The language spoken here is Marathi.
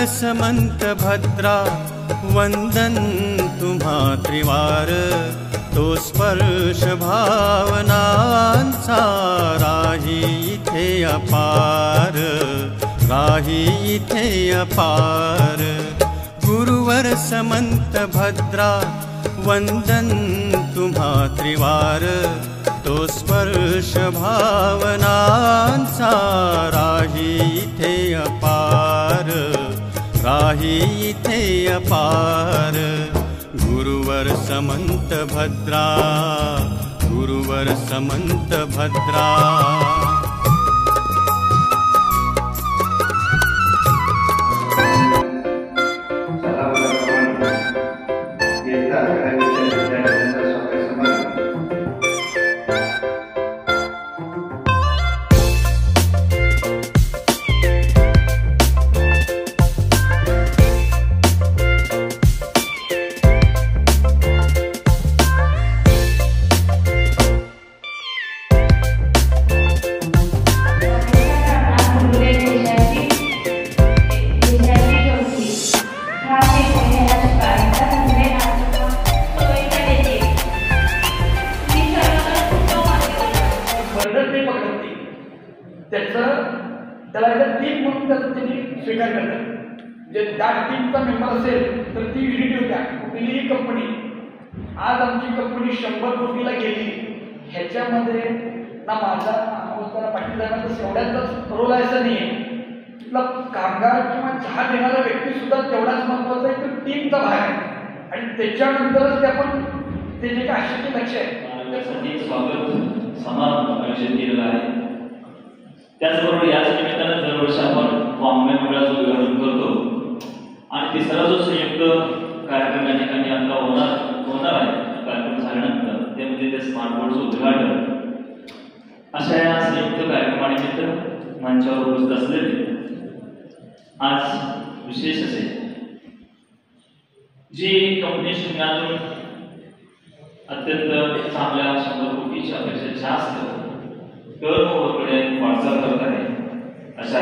समंत भद्रा वंदन तुम्हा त्रिवार, तो स्पर्श भावनांचा राही इथे अपार, राही इथे अपार। गुरुवर समंत भद्रा वंदन तुम्हा त्रिवार, तो स्पर्श भावनांचा राही इथे अपार, राही इथे अपार। गुरुवर समंत भद्रा, गुरुवर समंत भद्रा। त्याला टीम म्हणून त्यांनी स्वीकार करतात। जे त्या टीमचा मेंबर असेल तर ती युनिटी होत्या कुठलीही कंपनी। आज आमची कंपनी 100 कोटीला गेली, ह्याच्यामध्ये ना माझा त्याला पाटील साहेबांचा एवढ्याचाच रोल आहे असं नाही आहे। तिथला कामगार किंवा चहा देणारा व्यक्ती सुद्धा तेवढाच महत्वाचा आहे, तो टीमचा भाग आहे। आणि त्याच्यानंतरच ते आपण ते जे काही आशेचे लक्ष आहे त्यासाठी स्वागत समारंभ आयोजित केलेला आहे। त्याचबरोबर याच निमित्तानं दरवर्षी आपण वाङ्मय मेळाव्याचं उद्घाटन करतो आणि तिसरा जो संयुक्त कार्यक्रम या ठिकाणी आपला होणार आहे कार्यक्रम झाल्यानंतर ते म्हणजे ते स्मार्ट बोर्डचं उद्घाटन। अशा या संयुक्त कार्यक्रमानिमित्त मंचावर उपस्थित असलेले आज विशेष असे जी कंपनी शून्यातून अत्यंत चांगल्या 100 कोटीच्या अपेक्षा जास्त टर्नओव्हरकडे वाटचाल करत आहे, अशा